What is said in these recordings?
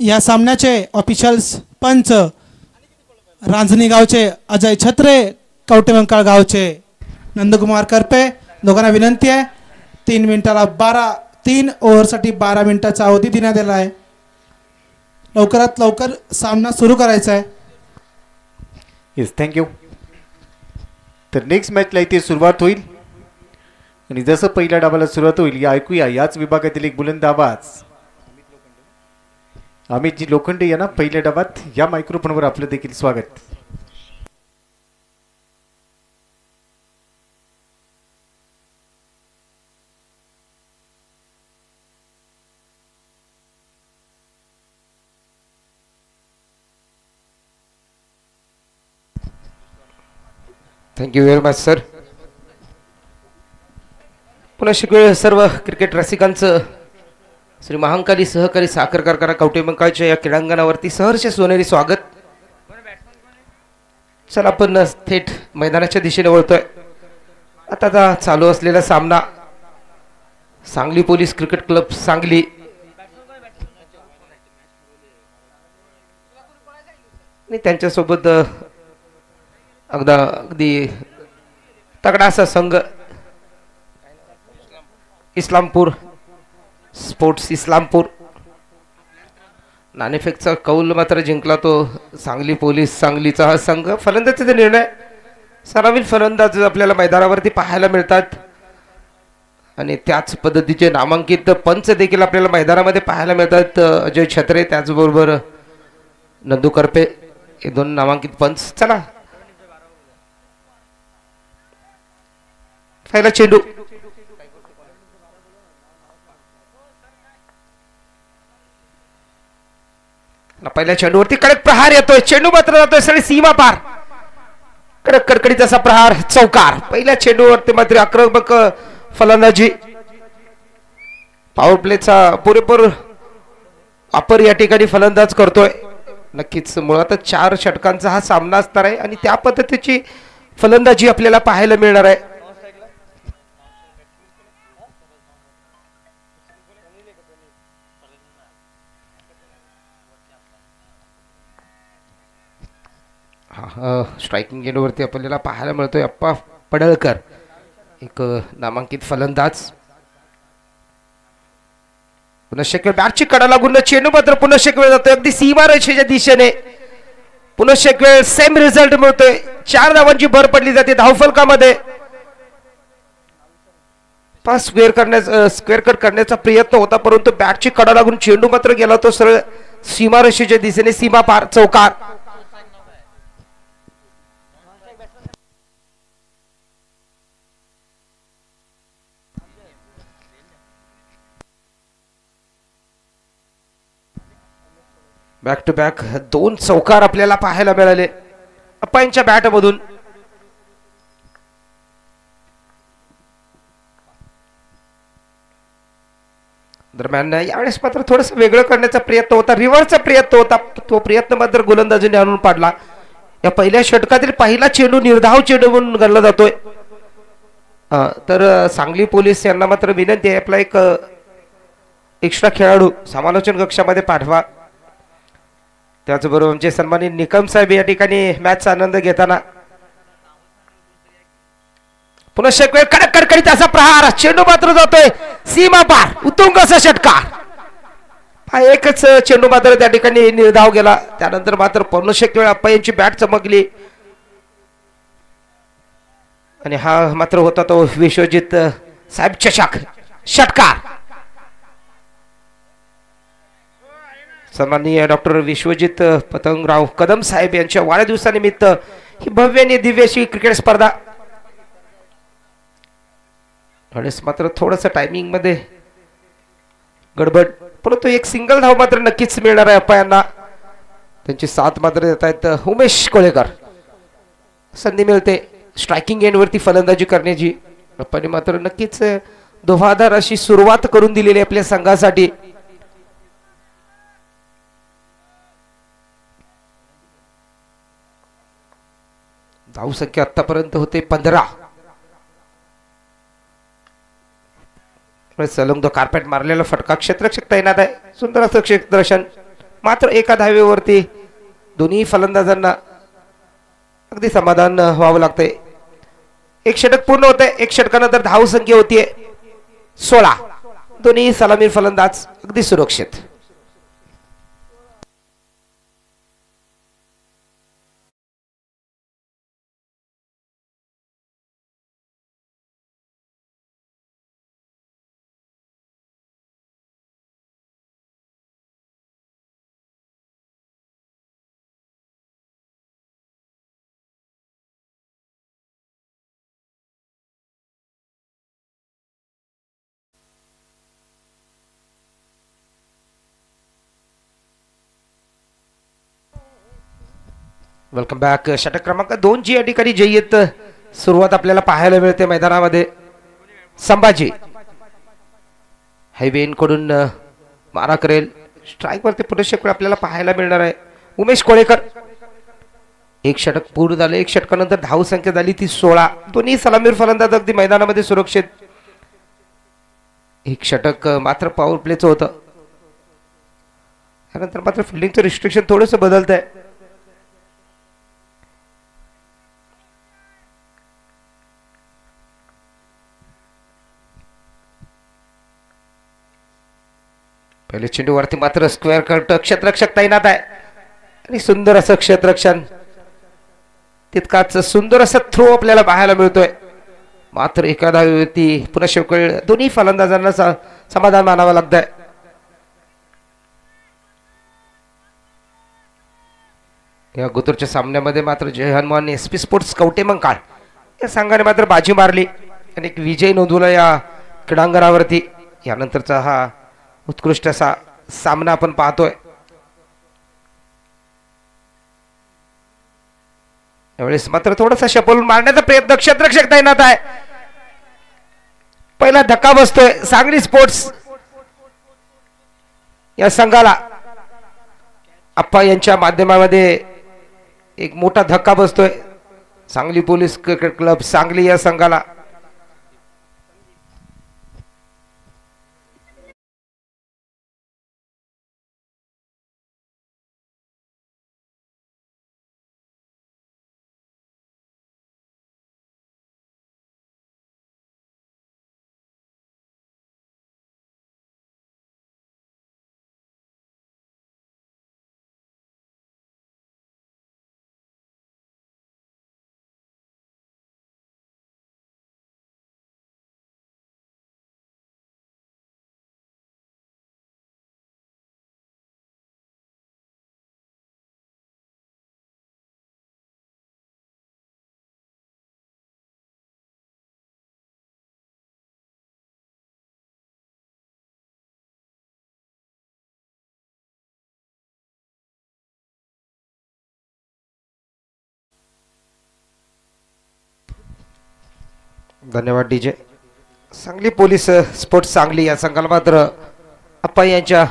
या सामन्याचे ऑफिशियल्स पंच रांजणी गावचे अजय छत्रे, कवटेमंकाळ गावचे नंदकुमार करपे, दोघांना विनंती आहे 3 मिनिटाला 3 ओव्हरसाठी 12 मिनिटाचा अवधी देण्यात आला आहे. लवकरात लवकर सामना सुरू करायचा आहे. Yes, thank you. तर नेक्स्ट मॅचला इथे सुरुवात होईल आणि जसं पहिल्या डावाला सुरुवात होईल या ऐकूया याच विभागातील एक बुलंद आवाज. अमितजी लोखंडे यांना पहिल्या डावात या मायक्रोफोनवर आपलं देखील स्वागत. Thank you very much sir. पुन्हा शिकवेळ सर्व क्रिकेट रसिकांचं श्री महांकाली सहकारी साखर कारखाना कवटेमंकाळच्या या क्रीडांगणावरती सहर्ष सोनेरी स्वागत. चला आपण थेट मैदानाच्या दिशेने वळतोय. आता चालू असलेला सामना Sangli police cricket club Sangli आणि त्यांच्यासोबत अगदी तगडा असा संघ इस्लामपूर स्पोर्ट्स इस्लामपूर. नाणेफेकचा कौल मात्र जिंकला तो सांगली पोलीस सांगलीचा हा संघ. फलंदाजीचा निर्णय सरावील फलंदाज आपल्याला मैदानावरती पाहायला मिळतात आणि त्याच पद्धतीचे नामांकित पंच देखील आपल्याला मैदानामध्ये पाहायला मिळतात. अजय छत्रे त्याचबरोबर नंदू करपे हे 2 नामांकित पंच. चला पहिला चेंडू पहिल्या चेंडूवरती कडक प्रहार येतोय. चेंडू मात्र जातोय सगळी सीमा पार. कडक कडकडीत असा प्रहार चौकार. पहिल्या चेंडूवरती मात्र आक्रमक फलंदाजी. पॉवर प्लेचा पुरेपूर वापर या ठिकाणी फलंदाज करतोय. नक्कीच मुळातच 4 षटकांचा हा सामना असणार आहे आणि त्या पद्धतीची फलंदाजी आपल्याला पाहायला मिळणार आहे. स्ट्रायकिंग एंडवरती आपल्याला पाहायला मिळतोय अप्पा पडळकर एक नामांकित फलंदाज. पुन्हा शेकवेळ बॅटची कडा लागून चेंडू मात्र पुन्हा शेकवेळ जातोय अगदी सीमारेषेच्या दिशेने. पुन्हा शेकवेळ सेम रिझल्ट मिळतोय. 4 धावांची भर पडली जाते धावफलकामध्ये. स्क्वेअर कट करण्याचा प्रयत्न होता परंतु बॅटची कडा लागून चेंडू मात्र गेला तो सरळ सीमारेषेच्या दिशेने सीमा पार चौकार. बॅक टू बॅक 2 चौकार आपल्याला पाहायला मिळाले अप्पांच्या बॅटमधून. दरम्यान यावेळेस मात्र थोडस वेगळं करण्याचा प्रयत्न होता. रिव्हर्सचा प्रयत्न होता. तो प्रयत्न मात्र गोलंदाजीने आणून पाडला. या पहिल्या षटकातील पहिला चेंडू निर्धाव चेंडू म्हणून गणला जातोय. तर सांगली पोलीस यांना मात्र विनंती आहे आपला एक एक्स्ट्रा खेळाडू समालोचन कक्षामध्ये पाठवा. त्याचबरोबर आमचे सन्मानित निकम साहेब या ठिकाणी मॅचचा आनंद घेताना. पुन्हा शेकवेळ कडक कडकडीत असा प्रहार. चेंडू मात्र जातोय सीमा पार उत्तुंग असा षटकार. हा एकच चेंडू मात्र त्या ठिकाणी निर्धाव गेला. त्यानंतर मात्र पुन्हा शेकवेळ अप्पा यांची बॅट चमकली आणि हा मात्र होता तो विश्वजित साहेब चषक षटकार. सन्माननीय डॉक्टर विश्वजित पतंगराव कदम साहेब यांच्या वाढदिवसानिमित्त ही भव्य आणि दिव्य अशी क्रिकेट स्पर्धा. वेळेस मात्र थोडस टायमिंग मध्ये गडबड परंतु एक सिंगल धाव मात्र नक्कीच मिळणार आहे अप्पा यांना. त्यांची साथ मात्र देत आहेत उमेश कोळेकर. संधी मिळते स्ट्रायकिंग एंड वरती फलंदाजी करण्याची. अप्पाने मात्र नक्कीच दोहादार अशी सुरुवात करून दिलेली आपल्या संघासाठी. धाव संख्या आतापर्यंत होते 15. सलंग तो कार्पेट मारलेला फटका क्षेत्ररक्षक तैनात आहे. सुंदर असं क्षेत्ररक्षण मात्र एका धावेवरती दोन्ही फलंदाजांना अगदी समाधान व्हावं लागतंय. एक षटक पूर्ण होतंय. एक षटकानंतर धाव संख्या होतीये 16. दोन्ही सलामी फलंदाज अगदी सुरक्षित. Welcome back. षटक क्रमांक 2 ची या ठिकाणी जय्यत सुरुवात आपल्याला पाहायला मिळते मैदानामध्ये. संभाजी हायवेन कडून मारा करेल. स्ट्राईक वरती पुनश्च आपल्याला पाहायला मिळणार आहे उमेश कोळेकर. एक षटक पूर्ण झालं. एक षटकानंतर धाव संख्या झाली ती 16. दोन्ही सलामीर फलंदाज अगदी मैदानामध्ये सुरक्षित. एक षटक मात्र पॉवर प्लेचं होतं. त्यानंतर मात्र फिल्डिंगचं रिस्ट्रिक्शन थोडंसं बदलत आहे. पहिले चेंडूवरती मात्र स्क्वेअर कट क्षेत्ररक्षक तैनात आहे आणि सुंदर असं क्षेत्ररक्षण. तितकाच सुंदर असं थ्रो आपल्याला पाहायला मिळतोय. मात्र एका धावेवरती पुन्हा दोन्ही फलंदाजांना समाधान मानावं लागतंय. या गुतूरच्या सामन्यामध्ये मात्र जय हनुमान SP स्पोर्ट्स कवटेमंकाळ या संघाने मात्र बाजी मारली आणि एक विजय नोंदवला या क्रीडांगणावरती. यानंतरचा हा उत्कृष्ट असा सामना आपण पाहतोय. यावेळेस मात्र थोडासा शपल मारण्याचा प्रयत्न क्षेत्ररक्षक तैनात आहे. पहिला धक्का बसतोय सांगली स्पोर्ट्स या संघाला. अप्पा यांच्या माध्यमामध्ये एक मोठा धक्का बसतोय Sangli police cricket club Sangli या संघाला. धन्यवाद DJ. Sangli police sports Sangli या संघाला मात्र अप्पा यांच्या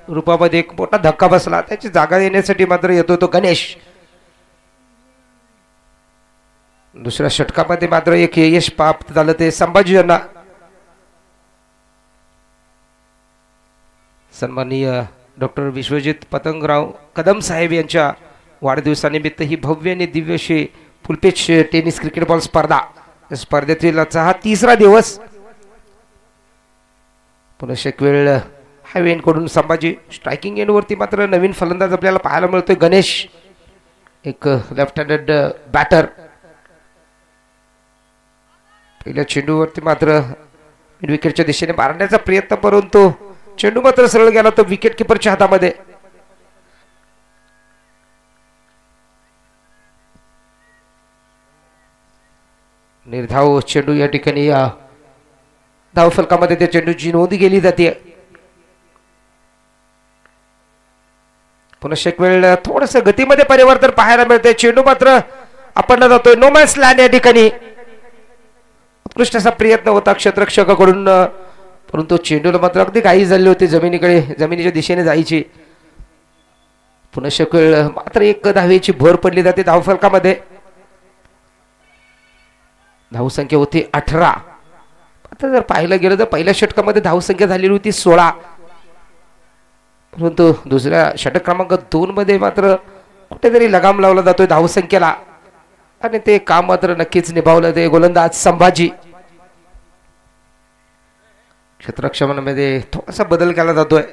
रूपामध्ये एक मोठा धक्का बसला. त्याची जागा येण्यासाठी मात्र येतो तो गणेश. दुसऱ्या षटकामध्ये मात्र एक यश प्राप्त झालं ते संभाजी यांना. सन्माननीय डॉक्टर विश्वजित पतंगराव कदम साहेब यांच्या वाढदिवसानिमित्त ही भव्य आणि दिव्य अशी फुलपेच टेनिस क्रिकेट बॉल स्पर्धा स्पर्धेतील हा 3रा दिवस. पुन्हा एक वेळ हायवे कडून संभाजी. स्ट्रायकिंग एंडवरती मात्र नवीन फलंदाज आपल्याला पाहायला मिळतोय गणेश. एक लेफ्ट हँडेड बॅटर. पहिल्या चेंडूवरती मात्र विकेटच्या दिशेने मारण्याचा प्रयत्न परंतु चेंडू मात्र सरळ गेला तो विकेट किपरच्या हातामध्ये. निर्धाव चेंडू या ठिकाणी धाव फलकामध्ये त्या चेंडूची नोंद केली जाते. पुन्हा एक वेळ थोडस गतीमध्ये परिवर्तन पाहायला मिळते. चेंडू मात्र आपणला जातोय नो मॅन्स लँड या ठिकाणी. उत्कृष्ट असा प्रयत्न होता क्षेत्ररक्षकाकडून परंतु चेंडूला मात्र अगदी घाई झाली होती जमिनीच्या दिशेने जायची. पुन्हा एक वेळ मात्र एक धावेची भर पडली जाते धाव फलकामध्ये. धावसंख्या होती 18. आता जर पाहायला गेलं तर पहिल्या षटकामध्ये धावसंख्या झालेली होती 16. परंतु दुसऱ्या षटक क्रमांक 2 मध्ये मात्र कुठेतरी लगाम लावला जातोय धावसंख्येला आणि ते काम मात्र नक्कीच निभावलं ते गोलंदाज संभाजी. क्षेत्ररक्षणामध्ये थोडासा बदल केला जातोय.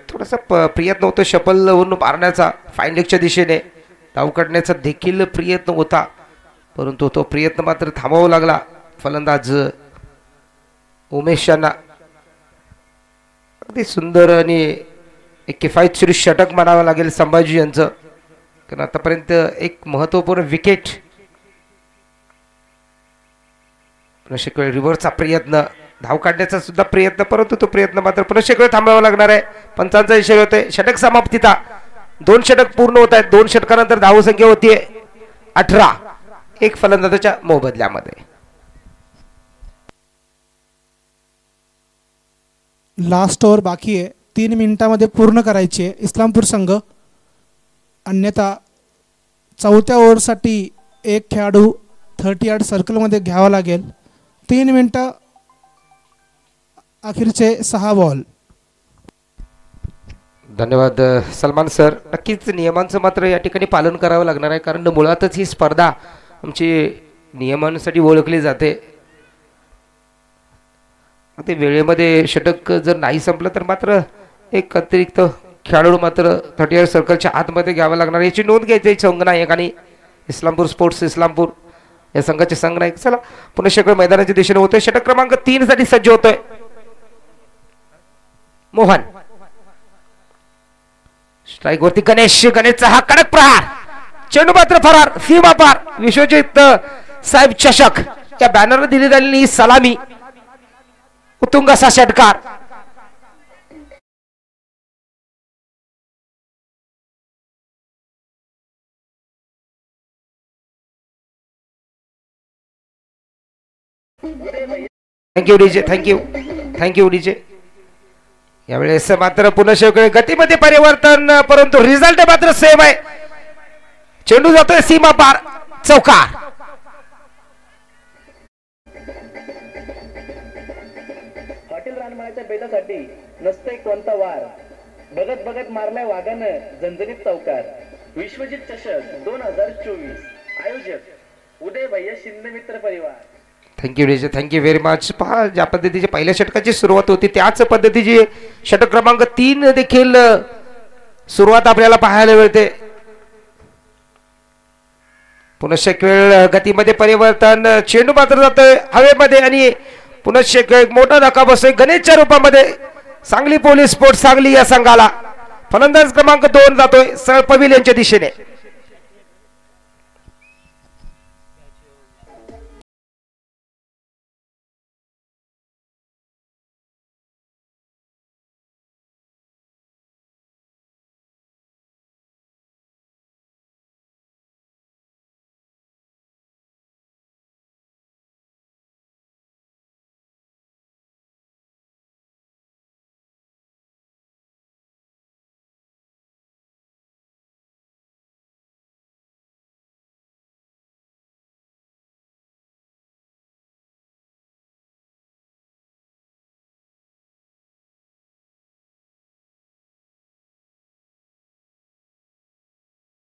थोडासा प्रयत्न होतो शपल मारण्याचा फाईन लेगच्या दिशेने धाव काढण्याचा देखील प्रयत्न होता, परंतु तो प्रयत्न मात्र थांबवावा लागला फलंदाज उमेश यांना. अगदी सुंदर आणि एक किफायतशीर षटक म्हणावं लागेल संभाजी यांचं, कारण आतापर्यंत एक महत्वपूर्ण विकेट. रिव्हर्सचा प्रयत्न धाव काढण्याचा सुद्धा प्रयत्न, परंतु तो प्रयत्न मात्र पुन्हा वेळ थांबावा लागणार आहे. पंचांचा इशारा होते षटक समाप्तीचा. 2 षटक पूर्ण होत आहेत. 2 षटकानंतर धावसंख्या होतीये 18 एक फलंदाजाच्या मोबदल्यामध्ये. लास्ट ओव्हर बाकी आहे, 3 मिनिटांमध्ये पूर्ण करायची आहे इस्लामपूर संघ, अन्यथा 4थ्या ओव्हरसाठी एक खेळाडू 30 यार्ड सर्कलमध्ये घ्यावा लागेल. 3 मिनिटं अखेरचे 6 बॉल. धन्यवाद सलमान सर. नक्कीच नियमांचं मात्र या ठिकाणी पालन करावं लागणार आहे, कारण मुळातच ही स्पर्धा आमची नियमांसाठी ओळखली जाते. ते वेळेमध्ये षटक जर नाही संपलं तर मात्र एक अतिरिक्त खेळाडू मात्र 30 यार्ड सर्कलच्या आतमध्ये घ्यावं लागणार, याची नोंद घ्यायची संघनायक आणि इस्लामपूर स्पोर्ट्स इस्लामपूर या संघाचे संघनायक. चला पुन्हा शेकडो मैदानाच्या दिशेने होतोय. षटक क्रमांक 3 साठी सज्ज होतोय मोहन. स्ट्राईक वरती गणेशचा हा कडक प्रहार, चेंडू मात्र फरार, सीमा पार. विश्वजित साहेब चषक या बॅनरला दिली झालेली सलामी, उत्तुंग असा षटकार. Thank you DJ, thank you DJ. यावेळेस मात्र पुन्हा गतीमध्ये परिवर्तन, परंतु रिझल्ट मात्र सेम आहे. चेंडू जातोय सीमा पार, चौकार. हॉटेल रानमाळ्याच्या बेदासाठी नसते कोणता वार, बघत बघत मारलाय वाघानं झणझणीत चौकार. विश्वजित चषक 2024 आयोजक उदय भैया शिंदे मित्र परिवार. Thank you DJ, thank you very much. पहा ज्या पद्धतीची पहिल्या षटकाची सुरुवात होती त्याच पद्धतीची षटक क्रमांक 3 देखील सुरुवात आपल्याला पाहायला मिळते. पुन्हा वेळ गतीमध्ये परिवर्तन, चेंडू मात्र जातोय हवेमध्ये आणि पुन्हा एक मोठा धक्का बसतोय गणेशच्या रूपामध्ये. सांगली पोलीस स्पोर्ट्स सांगली या संघाला फलंदाज क्रमांक 2 जातोय सरळ पविलियनच्या दिशेने.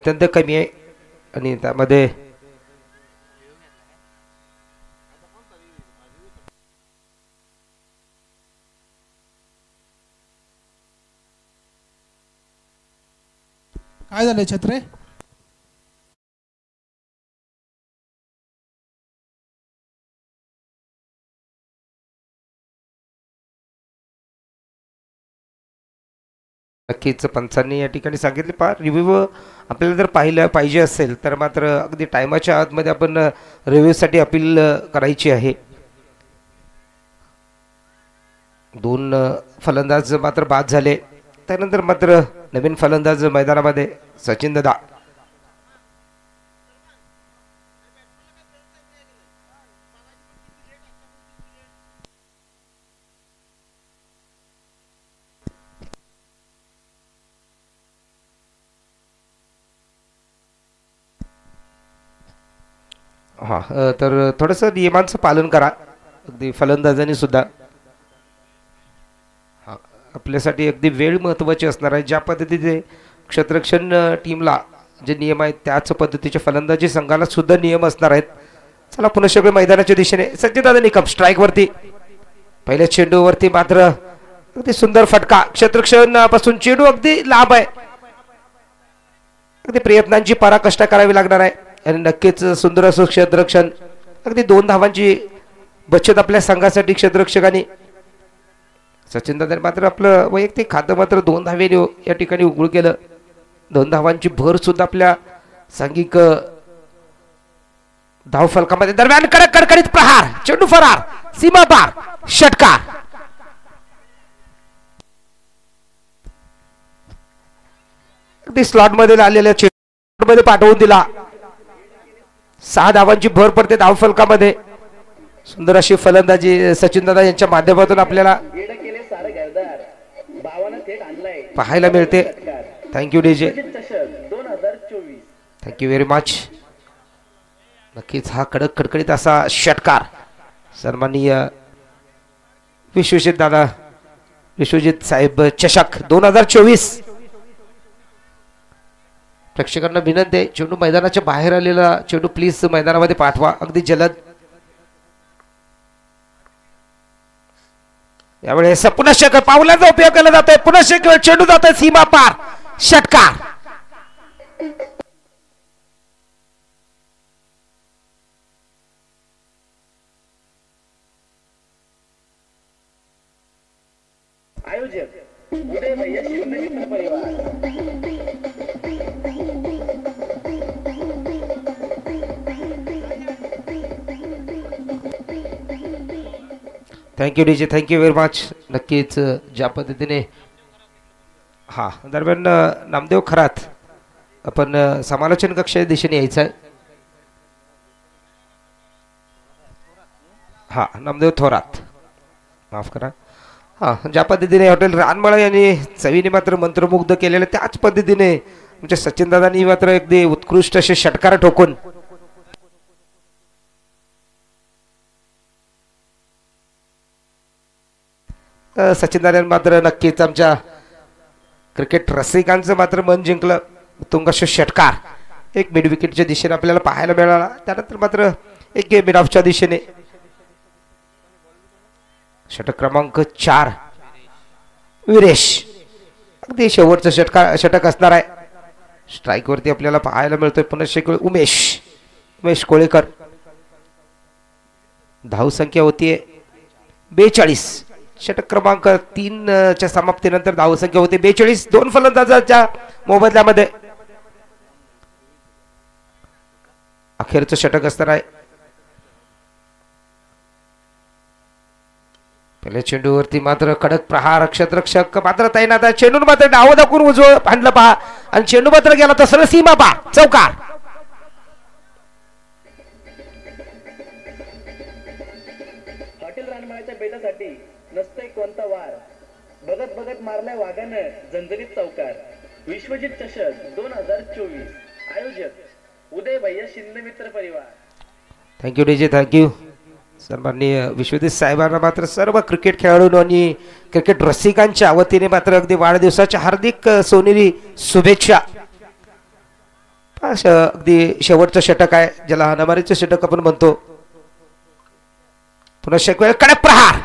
अत्यंत कमी आहे आणि त्यामध्ये काय झालंय छत्रे? नक्कीच पंचांनी या ठिकाणी सांगितले. पहा रिव्ह्यू आपल्याला जर पाहिलं पाहिजे असेल तर मात्र अगदी टायमाच्या आतमध्ये आपण रिव्ह्यूसाठी अपील करायची आहे. 2 फलंदाज मात्र बाद झाले, त्यानंतर मात्र नवीन फलंदाज मैदानामध्ये सचिन दादा. हां तर थोडंसं नियमांचं पालन करा अगदी फलंदाजांनी सुद्धा. आपल्यासाठी अगदी वेळ महत्त्वाची असणार आहे. ज्या पद्धतीने क्षेत्ररक्षण टीमला जे नियम आहेत त्याच पद्धतीचे फलंदाजी संघाला सुद्धा नियम असणार आहेत. चला पुन्हा सगळे मैदानाच्या दिशेने. सचिन दादा निकम स्ट्राईक वरती. पहिल्या चेंडूवरती मात्र अगदी सुंदर फटका. क्षेत्ररक्षणापासून चेंडू अगदी लांब आहे. अगदी प्रयत्नांची पराकाष्ठा करावी लागणार आहे आणि नक्कीच सुंदर असं क्षेत्ररक्षण. अगदी 2 धावांची बचत आपल्या संघासाठी क्षेत्ररक्षकांनी. सचिन दादाने मात्र आपलं वैयक्तिक खातं मात्र 2 धावेने या ठिकाणी उघड केलं. 2 धावांची भर सुद्धा आपल्या सांघिक धाव फलकामध्ये. दरम्यान कडक कडकडीत प्रहार. चेंडू फरार. सीमा पार. षटकार. अगदी स्लॉट मध्ये आलेल्या चेंडू मध्ये पाठवून दिला. 6 धावांची भर पडते धाव फलकामध्ये. सुंदर अशी फलंदाजी सचिन दादा यांच्या माध्यमातून आपल्याला पाहायला मिळते. Thank you DJ. Thank you very much. नक्कीच हा कडक कडकडीत असा षटकार सन्माननीय विश्वजित दादा विश्वजित साहेब चषक 2024. प्रेक्षकांना विनंती आहे चेंडू मैदानाच्या बाहेर आलेला चेंडू प्लीज मैदानामध्ये पाठवा अगदी जलद. यावेळेस पुन्हा पावलांचा उपयोग केला जातोय. पुन्हा चेंडू जातोय सीमा पार. षटकार. आयोजक उदय भैया शिवमित्र परिवार. Thank you DJ. Thank you very much. नक्कीच ज्या पद्धतीने हा दरम्यान नामदेव खरात आपण समालोचन कक्षाच्या दिशेने यायचं आहे. हा नामदेव थोरात माफ करा. हा ज्या पद्धतीने हॉटेल रानमळा यांनी चवीने मात्र मंत्रमुग्ध केलेलं त्याच पद्धतीने म्हणजे सचिन दादांनी मात्र अगदी उत्कृष्ट असे षटकार ठोकून सचिन दादांनी मात्र नक्कीच आमच्या क्रिकेट रसिकांचं मात्र मन जिंकलं. तुंगाशे षटकार एक मिड विकेटच्या दिशेने आपल्याला पाहायला मिळाला. त्यानंतर मात्र एक मिड ऑफच्या दिशेने षटक क्रमांक 4 विरेश. अगदी शेवटचं षटक असणार आहे. स्ट्राईक वरती आपल्याला पाहायला मिळतोय पुन्हा उमेश कोळेकर. धाव संख्या होतीये 42. षटक क्रमांक 3 च्या समाप्तीनंतर धाव संख्या होते 42. 2 फलंदाजांच्या मोबदल्यामध्ये अखेरचं षटक असणार आहे. पहिल्या चेंडूवरती मात्र कडक प्रहार. क्षेत्ररक्षक मात्र तैनात आहे. चेंडू मात्र डाव दाखवून उजवळ हाणलं पहा आणि चेंडू मात्र गेला तर सरळ सीमा पहा. चौकार. हॉटेल रानमाळ्याच्या बेटासाठी नसतंय कोणता वार. बघत बघत मारलाय वाघानं झंझरीत चौकार. विश्वजित चषक 2024. आयोजक उदय भैया शिंदे परिवार. Thank you DJ. थँक्यू. सन्माननीय विश्वजित साहेबांना मात्र सर्व क्रिकेट खेळाडू आणि क्रिकेट रसिकांच्या वतीने मात्र अगदी वाढदिवसाच्या हार्दिक सोनेरी शुभेच्छा. अगदी शेवटचं षटक आहे ज्याला हनामारीचं षटक आपण म्हणतो. पुन्हा एक वेळ कडक प्रहार.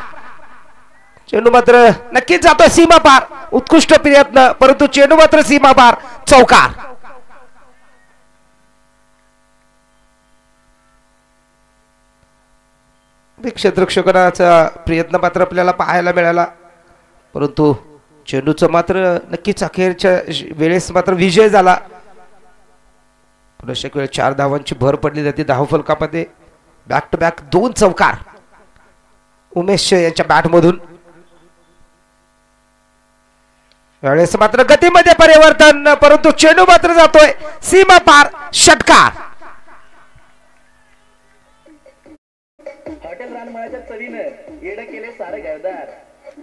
चेंडू मात्र नक्कीच जातो सीमा पार. उत्कृष्ट प्रयत्न परंतु चेंडू मात्र सीमा पार. चौकार. क्षेत्ररक्षकाचा प्रयत्न मात्र आपल्याला पाहायला मिळाला परंतु चेंडूचं मात्र नक्कीच अखेरच्या वेळेस मात्र विजय झाला. पुन्हा एक वेळ 4 धावांची भर पडली जाते धाव फलकामध्ये. बॅक टू बॅक 2 चौकार उमेश यांच्या बॅट मधून. यावेळेस मात्र गतीमध्ये परिवर्तन परंतु चेंडू मात्र जातोय सीमा पार. षटकार. हॉटेल रानमाळ्याच्या चवीनं येडं केले सारे गावदार.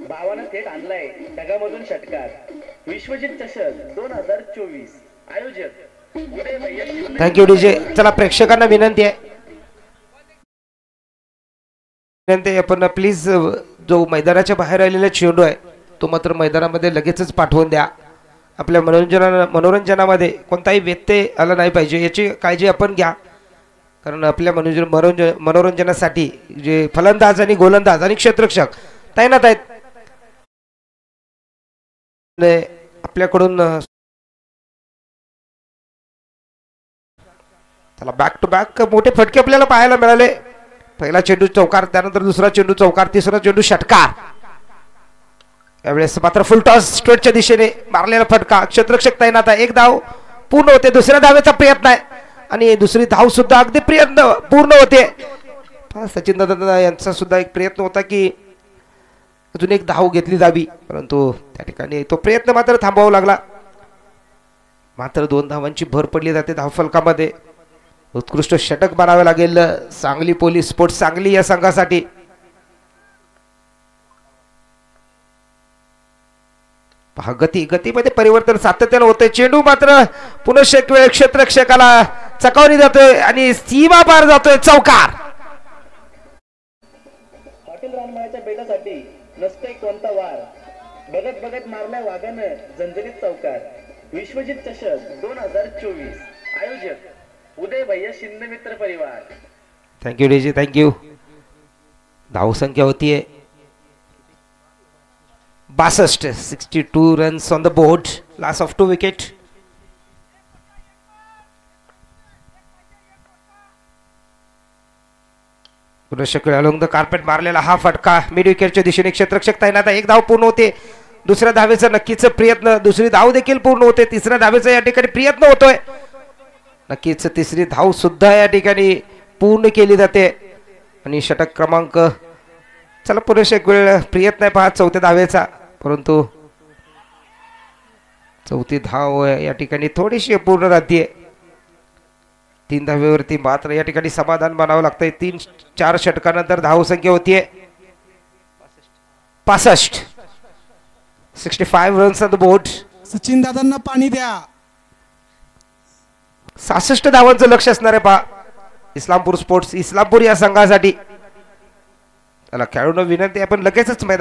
भावानं थेट आणलाय ढगामधून षटकार. विश्वजित चषक 2024. आयोजक उदय भैया. Thank you DJ. चला प्रेक्षकांना विनंती आहे आपण प्लीज जो मैदानाच्या बाहेर आलेला चेंडू आहे तो मात्र मैदानामध्ये लगेचच पाठवून द्या. आपल्या मनोरंजनामध्ये कोणताही व्यत्यय आला नाही पाहिजे याची काळजी आपण घ्या. कारण आपल्या मनोरंजनासाठी जे फलंदाज आणि गोलंदाज आणि क्षेत्ररक्षक तैनात आहेत आपल्याकडून त्याला बॅक टू बॅक मोठे फटके आपल्याला पाहायला मिळाले. पहिला चेंडू चौकार, त्यानंतर दुसरा चेंडू चौकार, तिसरा चेंडू षटकार. यावेळेस मात्र फुल टॉस स्ट्रेटच्या दिशेने मारलेला फटका. क्षेत्ररक्षक तैनात आहे. एक धाव पूर्ण होते. दुसऱ्या धावेचा प्रयत्न आहे आणि दुसरी धाव सुद्धा अगदी प्रयत्न पूर्ण होते. सचिन दादा यांचा सुद्धा एक प्रयत्न होता की अजून एक धाव घेतली जावी, परंतु त्या ठिकाणी तो प्रयत्न मात्र थांबवावा लागला. मात्र 2 धावांची भर पडली जाते धावफलकामध्ये. उत्कृष्ट षटक मारावे लागेल सांगली पोलीस स्पोर्ट्स सांगली या संघासाठी. पहा गतीमध्ये परिवर्तन सातत्याने होते. चेंडू मात्र पुनश्च एक वेळ क्षेत्ररक्षकाला चकावणी जातोय आणि सीमा पार जातोय. चौकार. हॉटेल रानमाळ्याच्या बेटासाठी नसते कोणता वार, बघत बघत मारल्या वाघानं झंझरीत चौकार. विश्वजित चषक 2024. आयोजक उदय भैया शिंदे मित्र परिवार. थँक्यू डीजी, थँक्यू. धावसंख्या होतीये 62. 62 runs on the board. Loss of 2 wicket. Along the carpet मारलेला हा फटका मिड विकेटच्या दिशेने. क्षेत्ररक्षक तैनात आहे. एक धाव पूर्ण होते. दुसऱ्या धावेचा नक्कीच प्रयत्न. दुसरी धाव देखील पूर्ण होते. तिसऱ्या धावेचा या ठिकाणी प्रयत्न होतोय. नक्कीच तिसरी धाव सुद्धा या ठिकाणी पूर्ण केली जाते आणि षटक क्रमांक. चला पुरेश एक वेळ प्रयत्न आहे पहा चौथ्या धावेचा, परंतु चौथी धाव या ठिकाणी थोडीशी पूर्ण राहतीये. 3 धावेवरती मात्र या ठिकाणी समाधान मानावं लागतंय. 3-4 षटकानंतर धावसंख्या होतीये 65. 65 runs on the board. Sachin दादांना पाणी द्या. 66 धावांचं लक्ष असणार आहे पहा इस्लामपूर स्पोर्ट्स इस्लामपूर या संघासाठी. त्याला खेळाडूंना विनंती आपण लगेचच मैदान.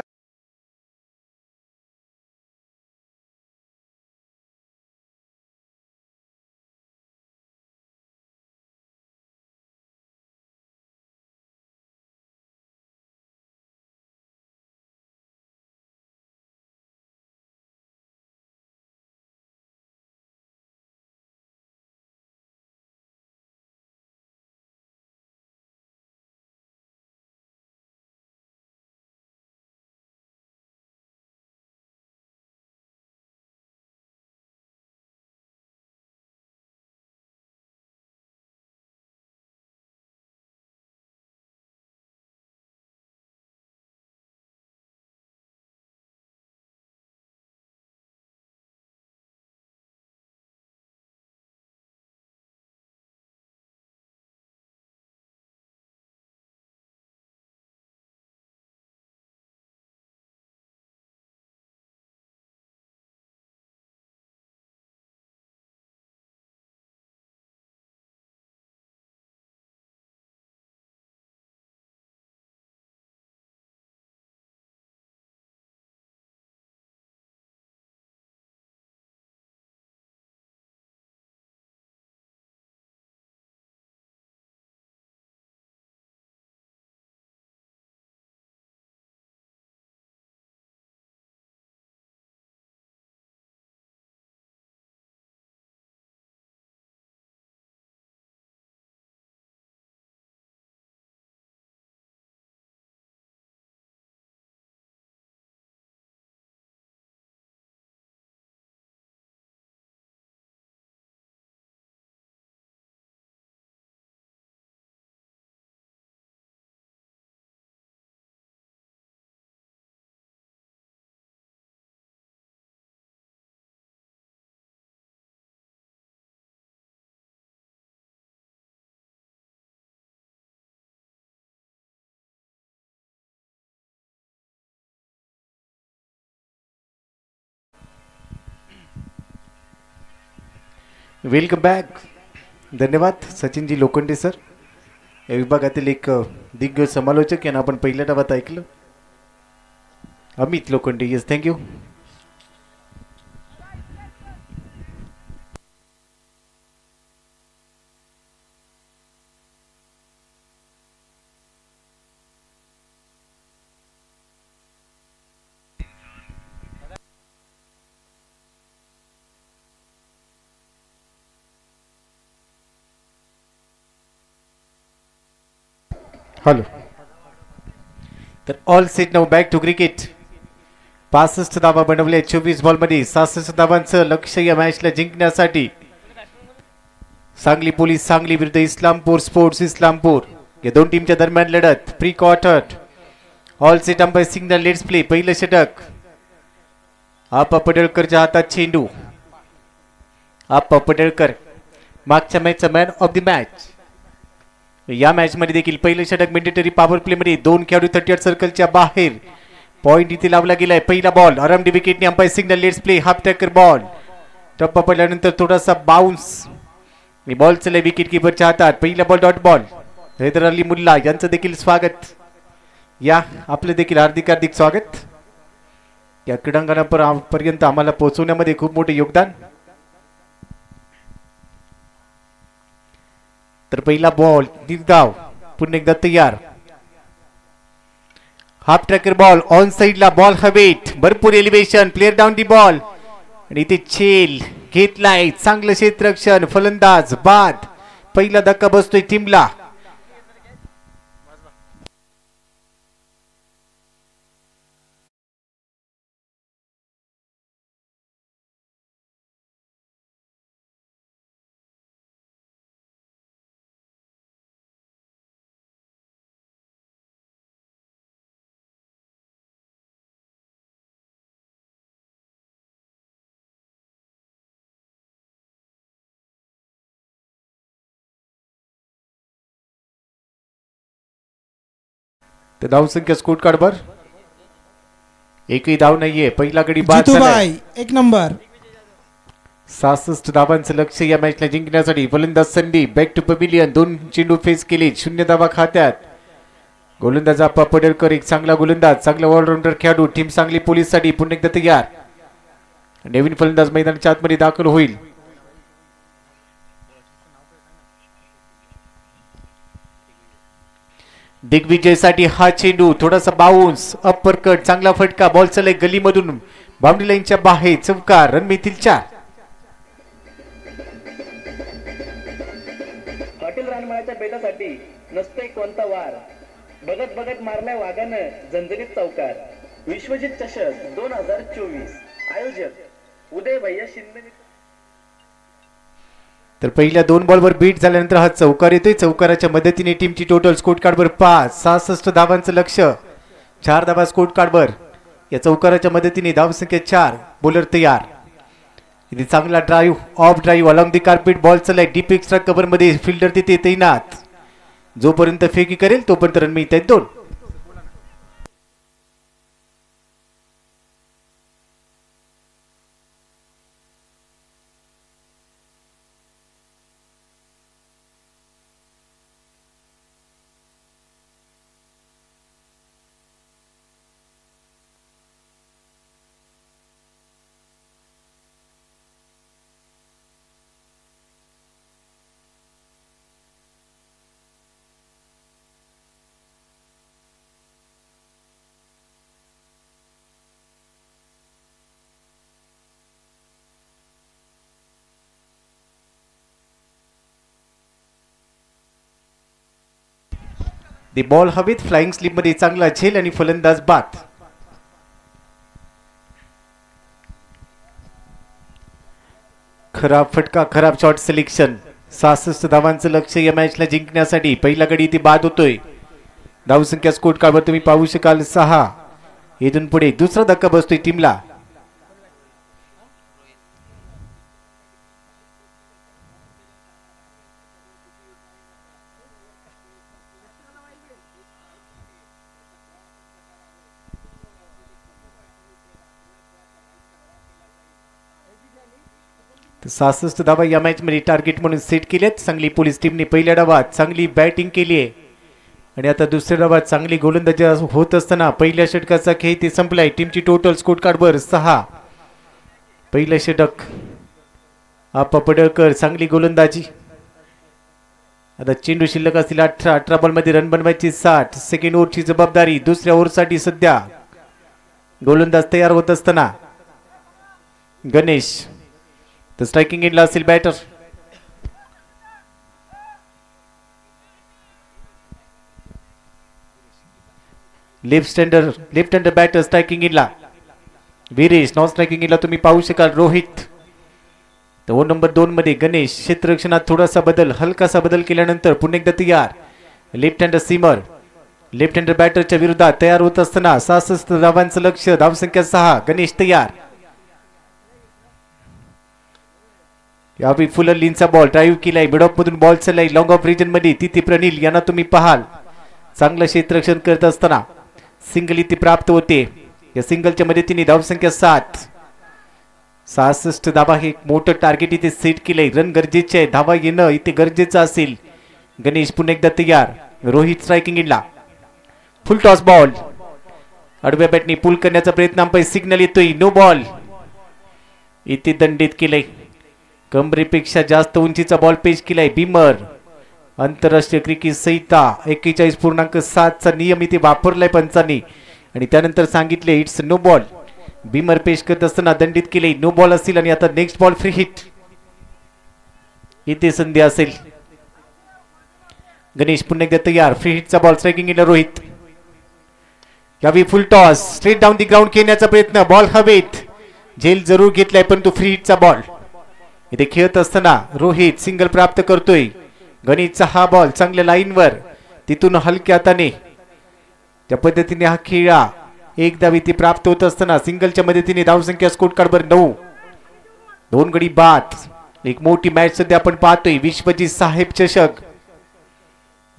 Welcome back. धन्यवाद सचिनजी लोखंडे सर. या विभागातील एक दिग्गज समालोचक यांना आपण पहिल्या डावात ऐकलं. Amit Lokhande. Yes, thank you. Hello. तर all set now back to cricket. 65 धावा बनवले 24 बॉलमध्ये. 66 धावांचं लक्ष्य या मॅचला जिंकण्यासाठी. सांगली पोलीस सांगली विरुद्ध इस्लामपूर स्पोर्ट्स इस्लामपूर या दोन टीमच्या दरम्यान लढत. Pre quarter. All set umpire signal. Let's play. पहिलं षटक. आपा पडळकरच्या हातात चेंडू. आपा पडळकर मागच्या मॅचचा मॅन ऑफ द मॅच. या मॅच मध्ये देखील पहिलं षटक मॅन्डेटरी पॉवर प्ले मध्ये. दोन खेळाडू 38 सर्कलच्या बाहेर. पॉइंट इथे लावला गेलाय. पहिला बॉल आरामडी विकेटने umpire signal. Let's play. Half tracker ball. टप्पा पडल्यानंतर थोडासा बाउन्स. बॉल चले विकेट किपरच्या हातात. पहिला ball dot ball. Haidar Ali Mulla यांचं देखील स्वागत. या आपलं देखील हार्दिक हार्दिक स्वागत. या क्रीडांगणापर्यंत आम्हाला पोहोचवण्यामध्ये खूप मोठे योगदान. तर पहिला बॉल निर्धाव पुन्हा एकदा तयार. हाफ ट्रॅकर बॉल ऑन साइडला. बॉल हवेत. भरपूर elevation. Player down the ball. आणि इथे चेल घेतलाय. चांगलं क्षेत्ररक्षण. फलंदाज बाद. पहिला धक्का बसतोय टीमला. तर धावसंख्या स्कोर कार्डवर एकही धाव नाहीये. पहिला गडी बाद झालाय. एक नंबर. 66 धावांचं लक्ष या मॅचला जिंकण्यासाठी. फलंदाज संदीप बॅक टू पॅव्हिलियन. दोन चेंडू फेस केले. 0 धावा खात्यात. गोलंदाज आप्पा पडळकर एक चांगला गोलंदाज. चांगला ऑलराऊंडर खेळाडू. टीम सांगली पोलीस साठी पुन्हा एकदा तयार. नवीन फलंदाज मैदानाच्या आतमध्ये दाखल होईल. दिग्विजयसाठी हा चेंडू. थोडासा बाउन्स. Upper cut. चांगला फटका. बॉल चले गलीमधून बाउंड्री लाईनच्या बाहेर. चौकार. रन मिळतील 4. हॉटेल रानमाळ्याच्या बेतासाठी नसते कोणता वार. बघत बघत मारल्या वाघानं झंझणीत चौकार. विश्वजित चषक 2024. आयोजक उदय भैया शिंदे. तर पहिल्या 2 बॉलवर बीट झाल्यानंतर हा चौकार येतोय. चौकाराच्या मदतीने टीमची टोटल स्कोर कार्डवर 5. 66 धावांचं लक्ष. 4 धावा स्कोर कार्डवर. या चौकाराच्या मदतीने धावसंख्या 4. बॉलर तयार. इथे चांगला drive. Of drive along the carpet. Ball चलाय डीप एक्स्ट्रा कव्हर मध्ये. फिल्डर तिथे तैनात. जोपर्यंत फेकी करेल तोपर्यंत रन मिळत आहेत 2. दी बॉल हवेत. फ्लाइंग स्लिप मध्ये चांगला झेल आणि फलंदाज बाद. खराब फटका. खराब शॉट सिलेक्शन. 66 धावांचं लक्ष या मॅचला जिंकण्यासाठी. पहिला गडी इथे बाद होतोय. धावसंख्या स्कोर कार्डवर तुम्ही पाहू शकाल 6. इथून पुढे दुसरा धक्का बसतोय टीमला. तर 66 धावा या मॅच मध्ये टार्गेट म्हणून सेट केलेत. सांगली पोलीस टीमने पहिल्या डावात चांगली बॅटिंग केली आहे. आणि आता दुसऱ्या डावात चांगली गोलंदाजी होत असताना पहिल्या षटकाचा खेळ ते संपलाय. टीमची टोटल स्कोर कार्डवर 6. पहिलं षटक आप्पा पडळकर चांगली गोलंदाजी. आता चेंडू शिल्लक असतील 18 बॉलमध्ये रन बनवायची 60. सेकंड ओव्हरची जबाबदारी दुसऱ्या ओव्हरसाठी सध्या गोलंदाज तयार होत असताना गणेश तर स्ट्रायकिंग एंडला असेल batter. Left hander batter striking एंडला वीरेश. नॉन स्ट्रायकिंग एंडला तुम्ही पाहू शकाल रोहित. तर ओव्हर नंबर 2 मध्ये गणेश. क्षेत्ररक्षणात थोडासा बदल हलकासा बदल केल्यानंतर पुन्हा एकदा तयार. Left hander seamer left hander बॅटरच्या विरोधात तयार होत असताना 66 धावांचं लक्ष. धावसंख्या 6. गणेश तयार. यावेळी फुलर लिनचा बॉल ड्राईव्ह केलाय. मिड ऑफ मधून बॉल चाललाय लॉंग ऑफ रिजन मध्ये. तिथे प्रनिल यांना तुम्ही पाहाल चांगलं क्षेत्ररक्षण करत असताना सिंगल इथे प्राप्त होते. या सिंगलच्या मदतीने धावसंख्या 7. 66 धावा हे मोठं टार्गेट इथे सेट केलंय. रन गरजेचे आहे. धावा येणं इथे गरजेचं असेल. गणेश पुन्हा एकदा तयार. रोहित स्ट्रायकिंग एंडला. फुल टॉस बॉल आडव्या बॅटनी पुल करण्याचा प्रयत्न अंपायर सिग्नल येतोय. नो बॉल इथे दंडित केलंय. कमरेपेक्षा जास्त उंचीचा बॉल पेश केलाय बीमर. आंतरराष्ट्रीय क्रिकेट संहिता 41.7चा नियम इथे वापरलाय पंचांनी आणि त्यानंतर सांगितले इट्स नो बॉल. बीमर पेश करत असताना दंडित केले. नो बॉल असेल आणि आता नेक्स्ट बॉल फ्री हिट इथे संधी असेल. गणेश पुन्हा एकदा तयार. फ्री हिटचा बॉल स्ट्रायकिंग एंडला रोहित. यावेळी फुल toss straight down the ground खेळण्याचा प्रयत्न. बॉल हवेत. झेल जरूर घेतलाय परंतु फ्री हिटचा बॉल इथे खेळत असताना रोहित सिंगल प्राप्त करतोय. गणेशचा हा बॉल चांगल्या लाईनवर तिथून हलक्या हाताने त्या पद्धतीने हा खेळा. एक धाव इथे प्राप्त होत असताना सिंगलच्या मदतीने धावसंख्या स्कोर कार्डवर 9. 2 गडी बाद. एक मोठी मॅच सध्या आपण पाहतोय. विश्वजीत साहेब चषक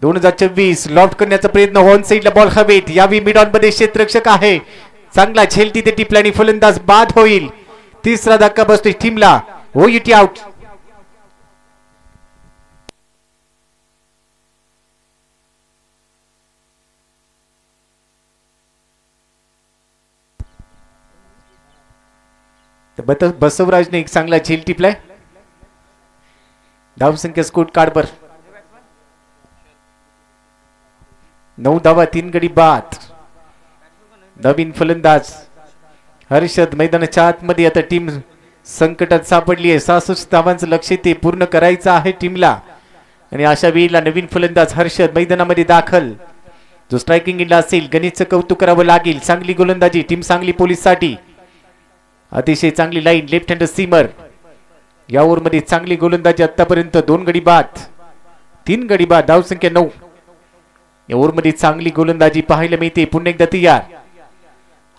2024 लॉफ्ट करण्याचा प्रयत्न. ऑन साइडला बॉल हवेत. यावी मिड ऑन मध्ये क्षेत्ररक्षक आहे. चांगला झेल तिथे टिपला आणि फलंदाज बाद होईल. तिसरा धक्का बसतोय टीमला. OUT out. बसवराजने एक चांगला झेल टिपलाय. धावसंख्या स्कोर कार्डवर 9 धावा 3 गडी बाद. नवीन फलंदाज हर्षद मैदानाच्या आतमध्ये. आता टीम संकटात सापडली आहे. 66 धावांचं लक्ष्य ते पूर्ण करायचं आहे टीमला आणि अशा वेळेला नवीन फलंदाज हर्षद मैदानामध्ये दाखल. जो स्ट्रायकिंग एंडला असेल गणेशचं कौतुक करावं लागेल. चांगली गोलंदाजी टीम सांगली पोलीससाठी. अतिशय चांगली लाईन. Left hander seamer. या ओव्हरमध्ये चांगली गोलंदाजी आतापर्यंत. 2 गडी बाद 3 गडी बाद. धावसंख्या 9. या ओव्हरमध्ये चांगली गोलंदाजी पाहायला मिळते. पुन्हा एकदा तयार.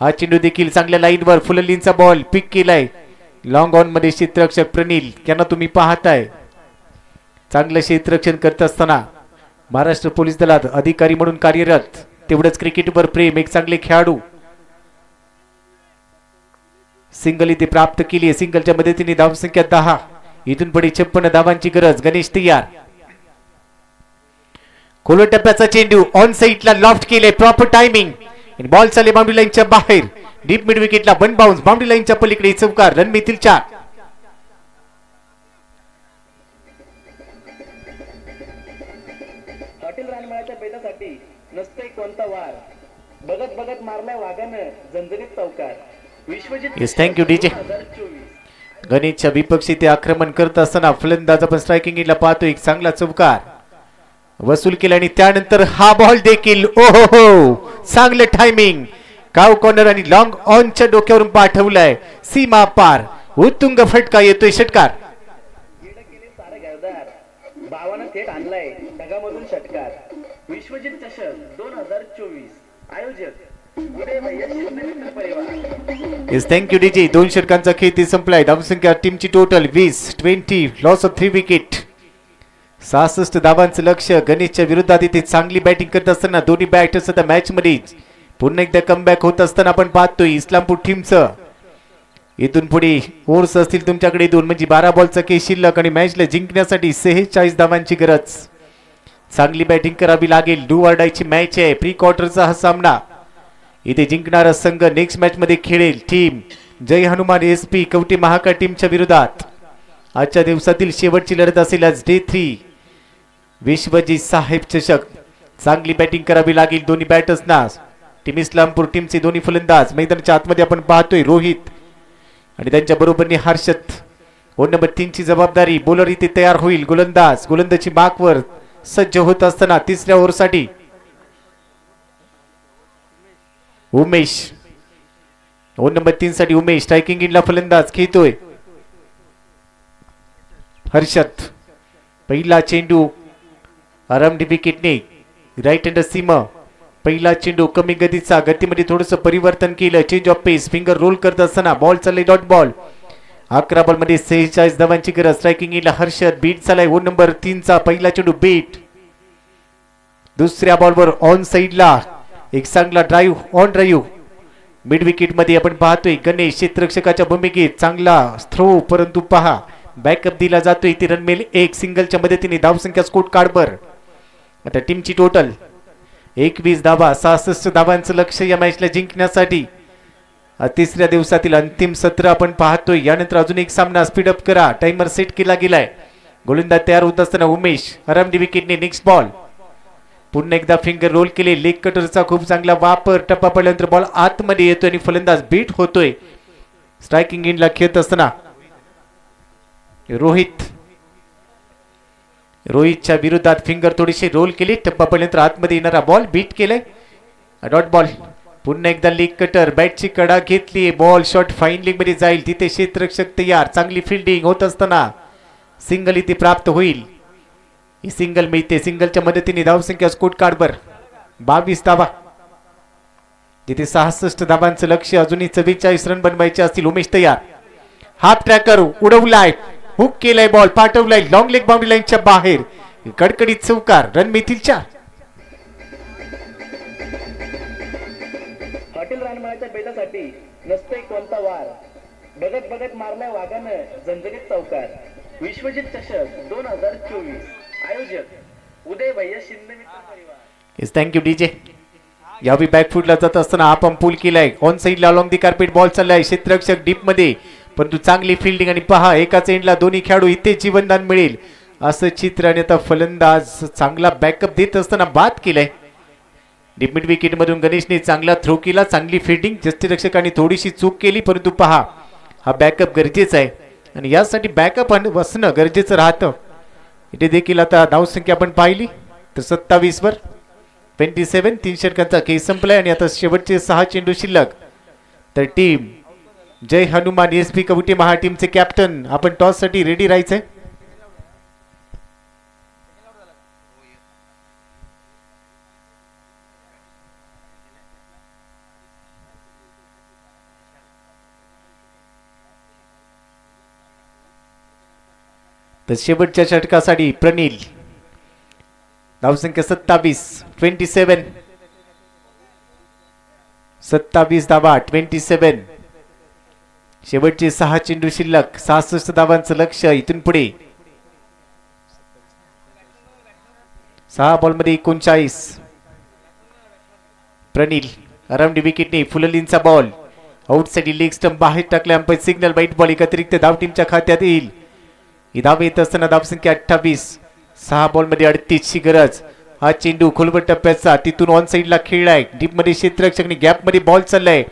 हा चेंडू देखील चांगल्या लाईनवर फुललींचा बॉल पिक केलाय. लॉंग ऑन मध्ये क्षेत्ररक्षक प्रनिल यांना तुम्ही पाहताय. चांगलं क्षेत्ररक्षण करत असताना महाराष्ट्र पोलीस दलात अधिकारी म्हणून कार्यरत. तेवढंच क्रिकेटवर प्रेम. एक चांगले खेळाडू. सिंगल इथे प्राप्त केली आहे. सिंगलच्या मदतीने धावसंख्या 10. इथून पुढे 56 धावांची गरज. गणेश तयार. खोल टप्प्याचा चेंडू ऑन साइडला लॉफ्ट केले. Proper timing. बॉल चाले बाउंड्री लाईनच्या बाहेर. डीप मिड विकेटला 1 बाउन्स. बाउंड्री लाईनच्या पलीकडे चौकार. रन मिळतील 4. हॉटेल रानमाळ्याच्या बेतासाठी नसते कोणता वार. बघत बघत मारलाय वाघानं झंझणीत चौकार. Yes thank you DJ. गणेशच्या विपक्षी ते आक्रमण करत असताना फलंदाज आपण स्ट्रायकिंग एंडला पाहतो. एक चांगला चौकार वसूल केला आणि त्यानंतर हा बॉल देखील. ओहो चांगलं टायमिंग. काव कॉर्नर आणि लॉंग ऑनच्या डोक्यावरून पाठवलाय. सीमा पार. उत्तुंग फटका येतोय. षटकार. भावानं थेट आणलाय ढगामधून षटकार. विश्वजीत चषक 2024 आयोजक येस थँक्यू डीजे. 2 षटकांचा खेळ ते संपलाय. धावसंख्या टीमची टोटल 20. Loss of 3 wicket. 66 धावांचं लक्ष. गणेशच्या विरोधात इथे चांगली बॅटिंग करत असताना दोन्ही बॅटर्स आता मॅच मध्ये पुन्हा एकदा कमबॅक होत असताना आपण पाहतोय इस्लामपूर टीमचं. इथून पुढे ओव्हर्स असतील तुमच्याकडे 2 म्हणजे 12 बॉलचा खेळ शिल्लक आणि मॅचला जिंकण्यासाठी 46 धावांची गरज. चांगली बॅटिंग करावी लागेल. डू ऑर डायची मॅच आहे. प्री क्वार्टरचा हा सामना. इथे जिंकणारा संघ नेक्स्ट मॅच मध्ये खेळेल टीम जय हनुमान SP कवटे महाकाळ टीमच्या विरोधात. आजच्या दिवसातील शेवटची लढत असेल आज डे 3 विश्वजीत साहेब चषक. चांगली बॅटिंग करावी लागेल दोन्ही बॅटर्सना. टीम इस्लामपूर टीमचे दोन्ही फलंदाज मैदानाच्या आतमध्ये आपण पाहतोय रोहित आणि त्यांच्या बरोबरने हर्षद. ओव्हर नंबर 3 ची जबाबदारी. बॉलर इथे तयार होईल. गोलंदाजी मार्कवर सज्ज होत असताना तिसऱ्या ओव्हरसाठी उमेश. ओव्हर नंबर 3 साठी उमेश स्ट्रायकिंग इनला फलंदाज खेळतोय. हर्षद पहिला चेंडू आरामडी विकेटने राईट हँडर सीमा. पहिला चेंडू कमी गतीचा. गतीमध्ये थोडंसं परिवर्तन केलं. Change of pace. Finger roll करत असताना बॉल चालले डॉट बॉल. 11 बॉल मध्ये 46 धावांची गरज. स्ट्रायकिंग इनला हर्षद. बीट चालाय ओव्हर नंबर 3 चा पहिला चेंडू बीट. दुसऱ्या बॉलवर ऑन साइडला एक चांगला drive on drive. Mid wicket मध्ये आपण पाहतोय गणेश क्षेत्ररक्षकाच्या भूमिकेत चांगला थ्रो, परंतु पहा बॅकअप दिला जातोय. इथे रन मिळेल 1. सिंगलच्या मदतीने धावसंख्या स्कोर कार्डवर. आता टीमची टोटल 21 धावा. 66 धावांचं लक्ष या मॅचला जिंकण्यासाठी. तिसऱ्या दिवसातील अंतिम सत्र आपण पाहतोय. यानंतर अजून एक सामना स्पीडअप करा. टाइमर सेट केला गेलाय. गोलंदाज तयार होत असताना उमेश आरामडी विकेटने नेक्स्ट बॉल. पुन्हा एकदा फिंगर रोल केले. लेग कटरचा खूप चांगला वापर. टप्पा पडल्यानंतर बॉल आतमध्ये येतोय आणि फलंदाज बीट होतोय. स्ट्रायकिंग इनला खेळत असताना रोहितच्या विरोधात फिंगर थोडीशी रोल केली. टप्पा पडल्यानंतर आतमध्ये येणारा बॉल बीट केलाय डॉट बॉल. पुन्हा एकदा लेग कटर. बॅटची कडा घेतली. बॉल शॉट फाईन लेग मध्ये जाईल. तिथे क्षेत्ररक्षक तयार. चांगली फिल्डिंग होत असताना सिंगल इथे प्राप्त होईल. ही सिंगल मिळते. सिंगलच्या मदतीने धावसंख्या स्कोर कार्डवर 22 धावा. जिथे 66 धावांचं लक्ष. अजूनही 44 रन बनवायचे असतील. उमेश तयार. हाफ ट्रॅकर उडवलाय. हुक केलाय. बॉल पाठवलाय लॉंग लेग बाउंड्री लाईनच्या बाहेर. कडकडीत चौकार. रन मिळतील 4. हॉटेल रानमाळ्याच्या बेतासाठी नसते कोणता वार. बघत बघत मारलाय वाघानं झणझणीत चौकार. विश्वजित चषक 2024. आयोजक उदय भैया शिंदे मित्र परिवार. Thank you DJ. यावेळी बॅकफुटला जात असताना हा पंप पूल केलाय. ऑन साइडला लॉंग दी कार्पेट बॉल चाललाय. क्षेत्ररक्षक डीप मध्ये, परंतु चांगली फिल्डिंग आणि पहा एकाच एंडला दोन्ही खेळाडू इथे जीवनदान मिळेल असं चित्र. आणि आता फलंदाज चांगला बॅकअप देत असताना बाद केलाय. डीप मिड विकेट मधून गणेशने चांगला थ्रो केला. चांगली फिल्डिंग. यष्टीरक्षकाने थोडीशी चूक केली, परंतु पहा हा बॅकअप गरजेचा आहे आणि यासाठी बॅकअप असणं गरजेचं राहतं. इथे देखील आता धावसंख्या आपण पाहिली तर 27 वर 27. 3 षटकांचा केस संपलाय आणि आता शेवटचे 6 चेंडू शिल्लक. तर टीम जय हनुमान SP कवटे महा टीमचे कॅप्टन आपण टॉस साठी रेडी राहायचंय. तर शेवटच्या षटकासाठी प्रणील. धावसंख्या 27. 27 धावा. 27. शेवटचे 6 चेंडू शिल्लक. 66 धावांचं लक्ष. इथून पुढे 6 बॉल मध्ये 39. प्रणील अराउंड विकेटने फुललींचा बॉल आउटसाइड लेग स्टंप बाहेर टाकल्या. Umpire signal. Wide ball. एक अतिरिक्त धाव टीमच्या खात्यात येईल. ही धाव येत असताना धावसंख्या 28. 6 बॉल मध्ये 38 ची गरज. हा चेंडू खोलवर टप्प्याचा. तिथून ऑन साइडला खेळलाय. डीप मध्ये क्षेत्ररक्षकने गॅप मध्ये बॉल चाललाय.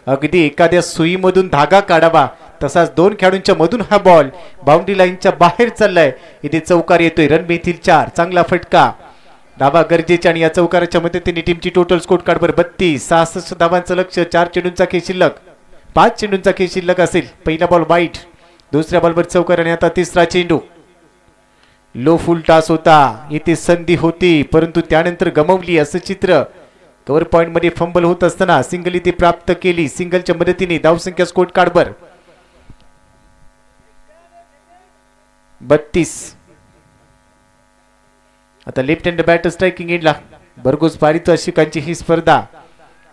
अगदी एखाद्या सुईमधून धागा काढावा तसाच 2 खेळाडूंच्या मधून हा बॉल बाउंड्री लाईनच्या बाहेर चाललाय. इथे चौकार येतोय. रन मिळतील 4. चांगला फटका. धावा गरजेच्या आणि या चौकाराच्या मदतीने टीमची टोटल स्कोर कार्डवर 32. 66 धावांचं लक्ष. 4 चेंडूंचा खेळ शिल्लक. 5 चेंडूंचा खेळ शिल्लक असेल. पहिला बॉल वाईट. दुसऱ्या बॉलवर चौकार आणि आता तिसरा चेंडू. लो फुल टॉस होता. इथे संधी होती परंतु त्यानंतर गमावली असं चित्र. कव्हर पॉइंट मध्ये फंबल होत असताना सिंगल इथे प्राप्त केली. सिंगलच्या मदतीने धावसंख्या स्कोर कार्डवर 32. आता लेफ्ट हँड बॅटर स्ट्रायकिंग एंडला. भरघोस पारितोषिकांची ही स्पर्धा.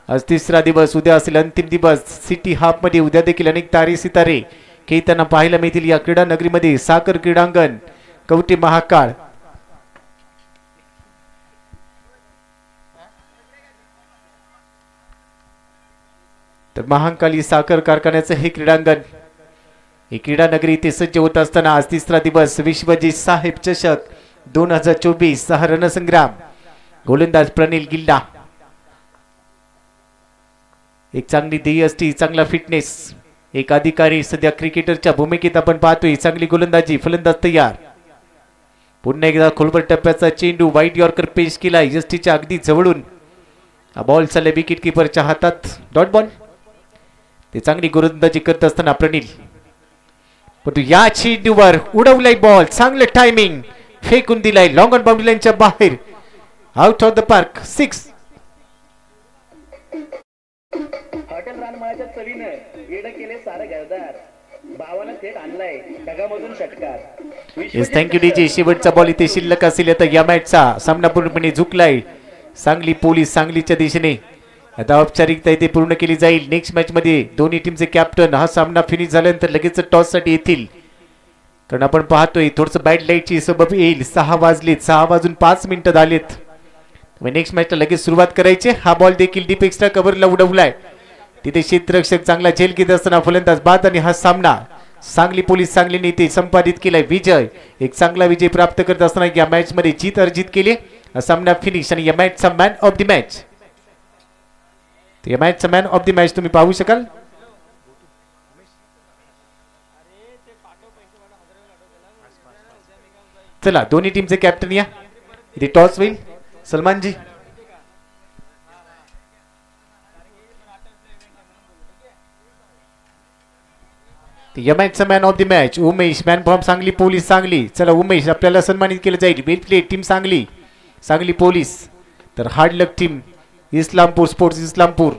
आज तिसरा दिवस. उद्या असेल अंतिम दिवस. सिटी हाफ मध्ये उद्या देखील अनेक तारे सितारे खेळताना पाहायला मिळतील या क्रीडा नगरीमध्ये. साखर क्रीडांगण कवटे महाकाळ. तर महाकाली साखर कारखान्याचं हे क्रीडांगण, ही क्रीडा नगरी इथे सज्ज होत असताना आज तिसरा दिवस विश्वजित साहेब चषक 2024 सहा रणसंग्राम. गोलंदाज प्रणील गिल्ला, एक चांगली ध्येय असती, चांगला फिटनेस, एक अधिकारी सध्या क्रिकेटरच्या भूमिकेत आपण पाहतोय. चांगली गोलंदाजी, फलंदाज तयार. पुन्हा एकदा खोलवर टप्प्याचा चेंडू वाईट यॉर्कर पेश केला यष्टीच्या अगदी जवळून. हा बॉल चालला विकेट किपरच्या हातात, डॉट बॉल. ते चांगली गोलंदाजी करत असताना प्रणील, परंतु या चेंडूवर उडवलाय बॉल, चांगलं टायमिंग, फेकून दिलाय लॉंग ऑन बाउंड्री लाईनच्या बाहेर, out of the park, 6. Hotel रानमाळ्याच्या चवीनं येडं केले सारं घरदार, भावानं थेट आणलाय ढगामधून षटकार. Yes, thank you DJ. शेवटचा बॉल इथे शिल्लक असेल आता या मॅचचा. सामना पूर्णपणे झुकलाय. सांगली पोलीस सांगलीच्या दिशेने आता औपचारिकता इथे पूर्ण केली जाईल. नेक्स्ट मॅच मध्ये दोन्ही टीमचे कॅप्टन हा सामना फिनिश झाल्यानंतर लगेच टॉस साठी येतील, कारण आपण पाहतोय थोडस बॅड लाईटची सबब येईल. 6 वाजलेत, 6 वाजून 5 मिनिटं झालेत. नेक्स्ट मॅचला लगेच सुरुवात करायची. हा बॉल देखील डीप एक्स्ट्रा कव्हरला उडवलाय, तिथे क्षेत्ररक्षक चांगला झेल घेत असताना फलंदाज बाद. आणि हा सामना सांगली पोलीस सांगलीने इथे संपादित केलाय. विजय, एक चांगला विजय प्राप्त करत असताना या मॅच मध्ये जीत अर्जित केली. हा सामना फिनिश आणि या मॅचचा मॅन ऑफ द मॅच, या मॅचचा मॅन ऑफ द मॅच तुम्ही पाहू शकाल. चला दोन्ही टीमचे कॅप्टन या, इथे टॉस होईल. सलमानजी, या मॅचचा man of the match Umesh, man from Sangli police Sangli. चला उमेश, आपल्याला सन्मानित केलं जाईल. Well play team Sangli, Sangli police. तर hard luck team Islampur sports Islampur.